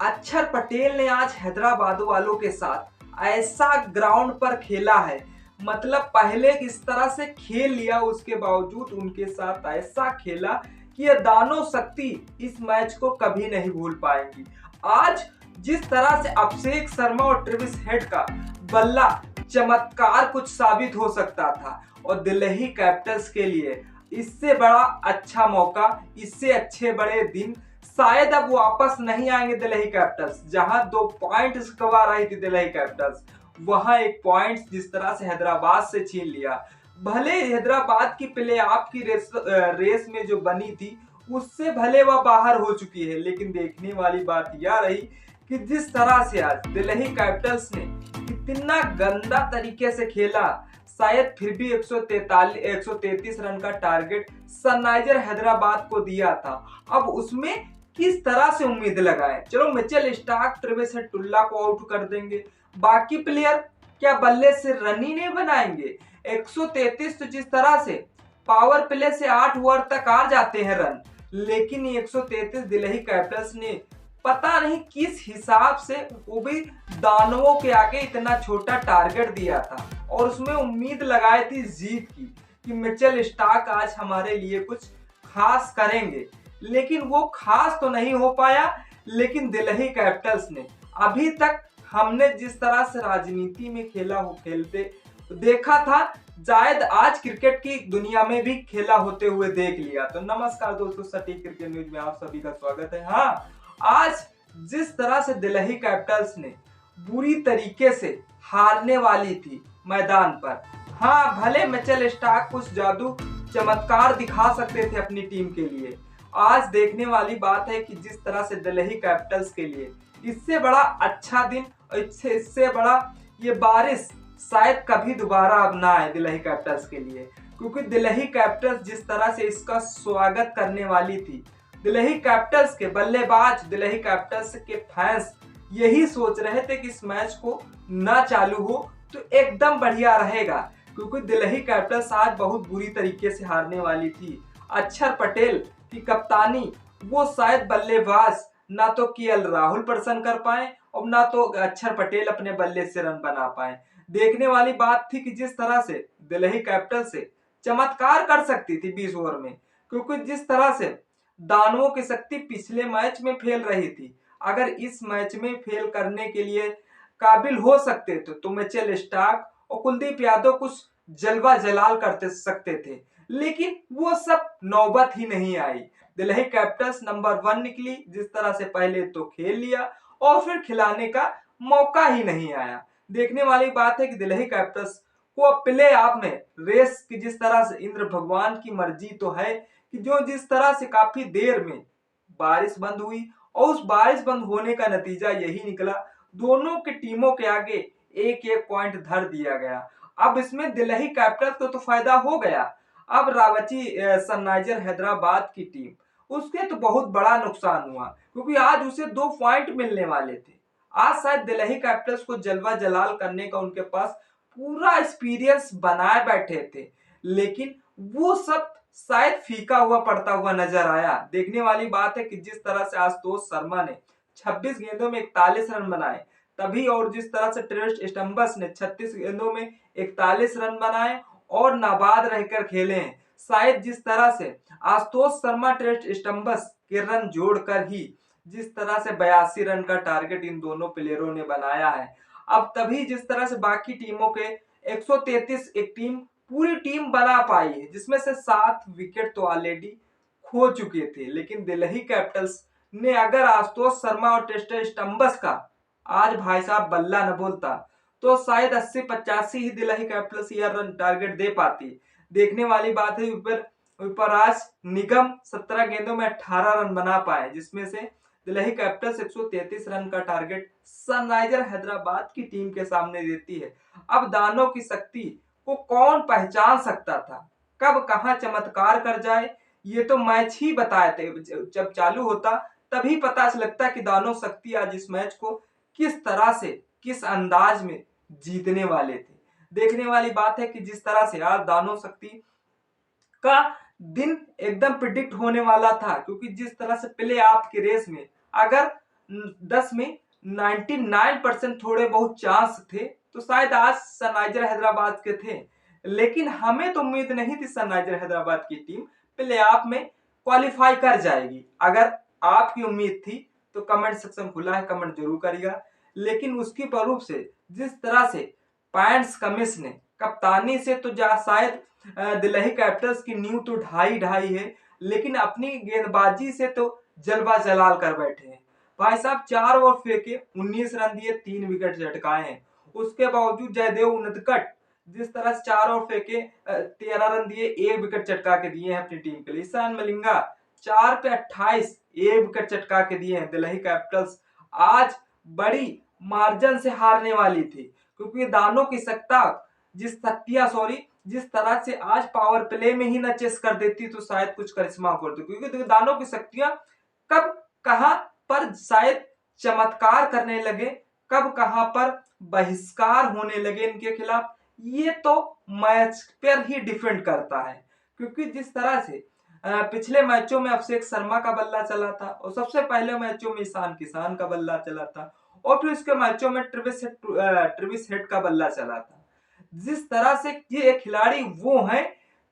अक्षर पटेल ने आज हैदराबाद वालों के साथ ऐसा ग्राउंड पर खेला है। मतलब पहले इस तरह से खेल लिया, उसके बावजूद उनके साथ ऐसा खेला कि ये दानव शक्ति इस मैच को कभी नहीं भूल पाएंगी। आज जिस तरह से अभिषेक शर्मा और ट्रेविस हेड का बल्ला चमत्कार कुछ साबित हो सकता था, और दिल्ली कैपिटल्स के लिए इससे बड़ा अच्छा मौका, इससे अच्छे बड़े दिन शायद अब वापस नहीं आएंगे। दिल्ली कैपिटल्स जहां 2 पॉइंट्स गवा रही थी, दिल्ली कैपिटल्स वहां 1 पॉइंट जिस तरह से हैदराबाद से छीन लिया। भले हैदराबाद की प्ले ऑफ की रेस में जो बनी थी उससे भले वह बाहर हो चुकी है, लेकिन देखने वाली बात यह रही कि जिस तरह से आज दिल्ली कैपिटल्स ने कितना गंदा तरीके से खेला। शायद फिर भी 133 रन का टारगेट सनराइजर हैदराबाद को दिया था, अब उसमें किस तरह से उम्मीद लगाएं। चलो मिचेल स्टार्क, ट्रेविस हेड टुल्ला को आउट कर देंगे, बाकी प्लेयर क्या बल्ले से रन ही नहीं बनाएंगे। 133 तो जिस तरह से पावर प्ले से 8 ओवर तक आ जाते हैं रन, लेकिन 133 दिल्ली कैपिटल्स ने पता नहीं किस हिसाब से वो भी दानवों के आगे इतना छोटा टारगेट दिया था, और उसमें उम्मीद लगाई थी जीत की कि मिचेल स्टार्क आज हमारे लिए कुछ खास करेंगे, लेकिन वो खास तो नहीं हो पाया। लेकिन दिल्ली कैपिटल्स ने अभी तक हमने जिस तरह से राजनीति में खेलते देखा था, शायद आज क्रिकेट की दुनिया में भी खेला होते हुए देख लिया। तो नमस्कार दोस्तों, सटीक क्रिकेट न्यूज में आप सभी का स्वागत है। हाँ, आज जिस तरह से दिल्ली कैपिटल्स ने बुरी तरीके से हारने वाली थी मैदान पर, हाँ भले मिचेल स्टार्क कुछ जादू चमत्कार दिखा सकते थे अपनी टीम के लिए, आज देखने वाली बात है कि जिस तरह से दिल्ली कैपिटल्स के लिए इससे बड़ा अच्छा दिन और इससे बड़ा ये बारिश शायद कभी दोबारा अब ना आए दिल्ली कैपिटल्स के लिए, क्योंकि दिल्ली कैपिटल्स जिस तरह से इसका स्वागत करने वाली थी, दिल्ली कैपिटल्स के बल्लेबाज, दिल्ली कैपिटल्स के फैंस यही सोच रहे थे कि इस मैच को ना चालू हो तो एकदम बढ़िया रहेगा, क्योंकि दिल्ली कैपिटल्स आज बहुत बुरी तरीके से हारने वाली थी। अक्षर पटेल की कप्तानी, वो शायद बल्लेबाज ना तो केएल राहुल प्रसन्न कर पाए और ना तो अक्षर पटेल अपने बल्ले से रन बना पाए। देखने वाली बात थी कि जिस तरह से दिल्ली कैपिटल से चमत्कार कर सकती थी 20 ओवर में, क्योंकि जिस तरह से दानवों की शक्ति पिछले मैच में फेल रही थी, अगर इस मैच में फेल करने के लिए काबिल हो सकते थे तो मिचेल स्टार्क और कुलदीप यादव कुछ जलवा जलाल करते सकते थे, लेकिन वो सब नौबत ही नहीं आई। दिल्ली कैपिटल्स नंबर 1 निकली, जिस तरह से पहले तो खेल लिया और फिर खिलाने का मौका ही नहीं आया। देखने वाली बात है कि दिल्ली कैपिटल्स को अब प्ले ऑफ में रेस की जिस तरह से इंद्र भगवान की मर्जी तो है कि जो जिस तरह से काफी देर में बारिश बंद हुई और उस बारिश बंद होने का नतीजा यही निकला, दोनों की टीमों के आगे एक एक पॉइंट धर दिया गया। अब इसमें दिल्ली कैपिटल्स को तो फायदा हो गया, अब रांची सनराइजर हैदराबाद की टीम उसके तो बहुत बड़ा नुकसान हुआ, क्योंकि आज उसे 2 पॉइंट मिलने वाले थे। आज शायद दिल्ली कैपिटल्स को जलवा जलाल करने का उनके पास पूरा एक्सपीरियंस बनाए बैठे थे, लेकिन वो सब शायद फीका हुआ पड़ता हुआ नजर आया। देखने वाली बात है कि जिस तरह से आशुतोष शर्मा ने 26 गेंदों में 41 रन बनाए तभी, और जिस तरह से ट्रेविस स्टम्बस ने 36 गेंदों में 41 रन बनाए और नाबाद रहकर खेले हैं। शायद जिस तरह से आशुतोष शर्मा, ट्रेविस स्टम्बस के रन जोड़कर ही जिस तरह से 82 रन का टारगेट इन दोनों प्लेयरों ने बनाया है, अब तभी जिस तरह से बाकी टीमों के 133 एक टीम पूरी टीम बना पाई है, जिसमें से 7 विकेट तो ऑलरेडी खो चुके थे। लेकिन दिल्ली कैपिटल्स ने अगर आशुतोष शर्मा और ट्रेविस स्टम्बस का आज भाई साहब बल्ला न बोलता तो शायद 80-85 ही दिल्ली कैपिटल्स यह रन टारगेट दे पाती। देखने वाली बात है यूपराज निगम 17 गेंदों में 18 रन बना पाए, जिसमें से दिल्ली कैपिटल्स 133 रन का टारगेट सनराइजर हैदराबाद की टीम के सामने देती है। अब दानों की शक्ति को कौन पहचान सकता था, कब कहां चमत्कार कर जाए ये तो मैच ही बताए थे। जब चालू होता तभी पता लगता कि दानव शक्ति आज इस मैच को किस तरह से, किस अंदाज में जीतने वाले थे। देखने वाली बात है कि जिस तरह से आज दानव शक्ति का दिन एकदम प्रिडिक्ट होने वाला था, क्योंकि जिस तरह से प्ले ऑफ की रेस में अगर 10 में 99% थोड़े बहुत चांस थे तो शायद आज सनराइजर हैदराबाद के थे। लेकिन हमें तो उम्मीद नहीं थी सनराइजर हैदराबाद की टीम प्ले ऑफ में क्वालिफाई कर जाएगी। अगर आपकी उम्मीद थी तो कमेंट सेक्शन खुला है, कमेंट जरूर करिएगा। लेकिन उसकी बरूफ से जिस तरह से पैंट्स कमिंस ने कप्तानी से तो शायद दिल्ली कैपिटल्स की नींव तो ढाई ढाई है, लेकिन अपनी गेंदबाजी से तो जलवा जलाल कर बैठे हैं। भाई साहब 4 ओवर फेंके, 19 रन दिए, 3 विकेट झटकाए हैं। उसके बावजूद जयदेव उनदकट जिस तरह से 4 ओवर फेंके, 13 रन दिए, 1 विकेट चटका के दिए हैं अपनी टीम के लिए। ईशान मलिंगा 4 पे 28, 1 विकेट चटका के दिए हैं। दिल्ली कैपिटल्स आज बड़ी मार्जिन से हारने वाली थी, क्योंकि दानों की जिस तरह से आज पावर प्ले में ही न चेस कर देती तो शायद कुछ करिश्मा करती, क्योंकि दानों की शक्तियां कब कहां पर शायद चमत्कार करने लगे, कब कहां पर बहिष्कार होने लगे इनके खिलाफ, ये तो मैच पर ही डिपेंड करता है। क्योंकि जिस तरह से पिछले मैचों में अभिषेक शर्मा का बल्ला चला था और सबसे पहले मैचों में ईशान किशन का बल्ला चला था और फिर उसके मैचों में ट्रेविस हेड का बल्ला चला था। जिस तरह से ये खिलाड़ी वो हैं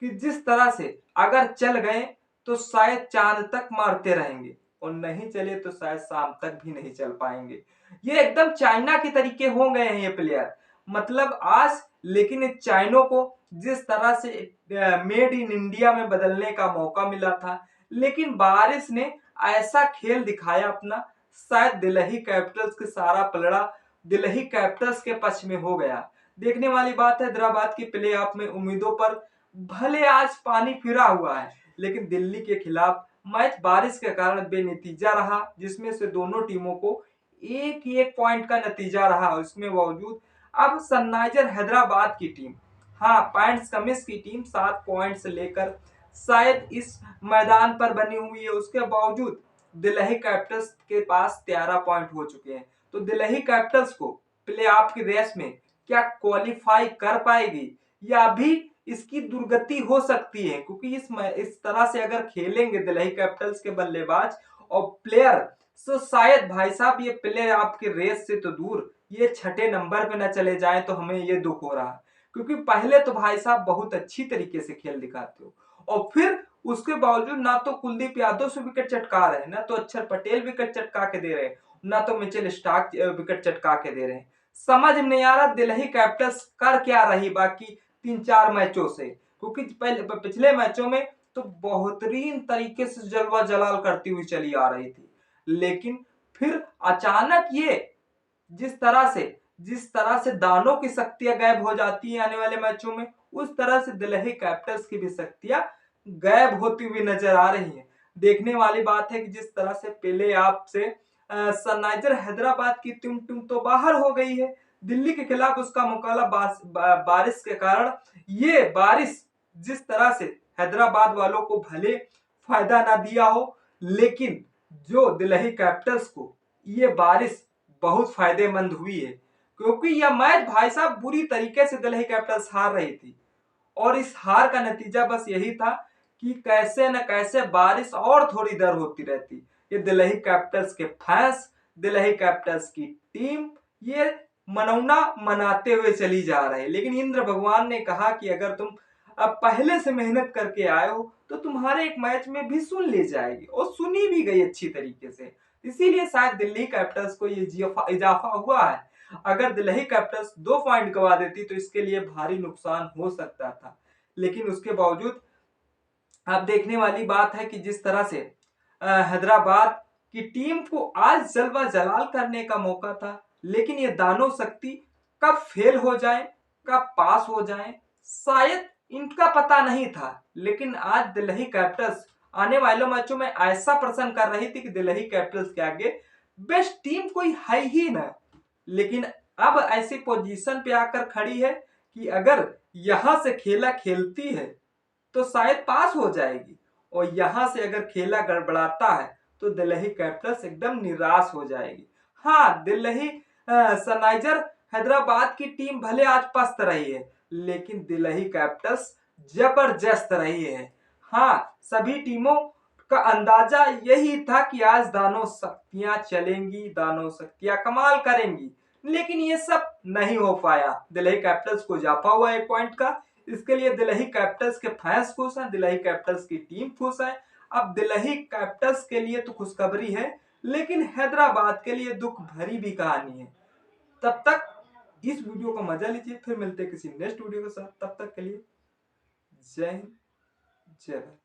कि जिस तरह से अगर चल गए तो शायद चांद तक मारते रहेंगे और नहीं चले तो शायद शाम तक भी नहीं चल पाएंगे। ये एकदम चाइना के तरीके हो गए हैं ये प्लेयर, मतलब आज। लेकिन चाइनों को जिस तरह से मेड इन इंडिया में बदलने का मौका मिला था, लेकिन बारिश ने ऐसा खेल दिखाया अपना, शायद दिल्ली कैपिटल्स के सारा पलड़ा दिल्ली कैपिटल्स के पक्ष में हो गया। देखने वाली बात है, हैदराबाद की प्ले ऑफ में उम्मीदों पर भले आज पानी फिरा हुआ है, लेकिन दिल्ली के खिलाफ मैच बारिश के कारण बेनतीजा रहा, जिसमें से दोनों टीमों को एक एक पॉइंट का नतीजा रहा। उसमें बावजूद अब सनराइजर हैदराबाद की टीम, हाँ पॉइंट्स कमिंस की टीम 7 पॉइंट्स लेकर शायद इस मैदान पर बनी हुई है। उसके बावजूद दिल्ली कैपिटल्स के पास 13 पॉइंट हो चुके हैं। तो दिल्ली कैपिटल्स को प्ले ऑफ की रेस में क्या क्वालिफाई कर पाएगी या भी इसकी दुर्गति हो सकती है, क्योंकि इस तरह से अगर खेलेंगे दिल्ली कैपिटल्स के बल्लेबाज और प्लेयर तो शायद भाई साहब ये प्लेयर आपके रेस से तो दूर, ये 6ठे नंबर पे न चले जाए तो हमें ये दुख हो रहा है। क्योंकि पहले तो भाई साहब बहुत अच्छी तरीके से खेल दिखाते हो और फिर उसके बावजूद ना तो कुलदीप यादव से विकेट चटका रहे हैं, ना तो अक्षर पटेल विकेट चटका के दे रहे हैं, ना तो मिचेल स्टार्क विकेट चटका के दे रहे हैं। समझ में नहीं आ रहा दिल्ली कैपिटल्स कर क्या रही बाकी 3-4 मैचों से, क्योंकि पिछले मैचों में तो बेहतरीन तरीके से जलवा जलाल करती हुई चली आ रही थी। लेकिन फिर अचानक ये जिस तरह से दानों की शक्तियां गायब हो जाती है आने वाले मैचों में, उस तरह से दिल्ली कैपिटल्स की भी शक्तियां गायब होती हुई नजर आ रही हैं। देखने वाली बात है कि जिस तरह से प्ले ऑफ से सनराइजर हैदराबाद की टीम तो बाहर हो गई है, दिल्ली के खिलाफ उसका मुकाबला बारिश के कारण, ये बारिश जिस तरह से हैदराबाद वालों को भले फायदा ना दिया हो, लेकिन जो दिल्ली कैपिटल्स को ये बारिश बहुत फायदेमंद हुई है। क्योंकि यह मैच भाई साहब बुरी तरीके से दिल्ली कैपिटल्स हार रही थी और इस हार का नतीजा बस यही था कि कैसे न कैसे बारिश और थोड़ी देर होती रहती। ये दिल्ली कैपिटल्स के फैंस, दिल्ली कैपिटल्स की टीम ये मनौना मनाते हुए चली जा रही, लेकिन इंद्र भगवान ने कहा कि अगर तुम अब पहले से मेहनत करके आए हो तो तुम्हारे एक मैच में भी सुन ली जाएगी, और सुनी भी गई अच्छी तरीके से। इसीलिए शायद दिल्ली कैपिटल्स को ये इजाफा हुआ है। अगर दिल्ली कैपिटल्स 2 पॉइंट गवा देती तो इसके लिए भारी नुकसान हो सकता था, लेकिन उसके बावजूद अब देखने वाली बात है कि जिस तरह से हैदराबाद की टीम को आज जलवा जलाल करने का मौका था, लेकिन ये दानव शक्ति कब फेल हो जाए कब पास हो जाए शायद इनका पता नहीं था। लेकिन आज दिल्ली कैपिटल्स आने वाले मैचों में ऐसा प्रदर्शन कर रही थी कि दिल्ली कैपिटल्स के आगे बेस्ट टीम कोई है ही ना। लेकिन अब ऐसी पोजीशन पे आकर खड़ी है कि अगर यहां से खेला खेलती है तो शायद पास हो जाएगी, और यहां से अगर खेला गड़बड़ाता है तो दिल्ली कैपिटल्स एकदम निराश हो जाएगी। हाँ दिल्ली सनराइजर हैदराबाद की टीम भले आज पस्त रही है, लेकिन दिल्ली कैपिटल्स जबरदस्त रही है। हाँ सभी टीमों का अंदाजा यही था कि आज दानव शक्तियां चलेंगी, दानव शक्तियां कमाल करेंगी, लेकिन ये सब नहीं हो पाया। दिल्ली कैपिटल्स को जाफा हुआ 1 पॉइंट का। इसके लिए दिल्ली कैपिटल्स के फैंस खुश हैं, दिल्ली कैपिटल्स की टीम खुश है। अब दिल्ली कैपिटल्स के लिए तो खुशखबरी है, लेकिन हैदराबाद के लिए दुख भरी भी कहानी है। तब तक इस वीडियो का मजा लीजिए, फिर मिलते हैं किसी नेक्स्ट वीडियो के साथ। तब तक के लिए जय हिंद, जय भारत।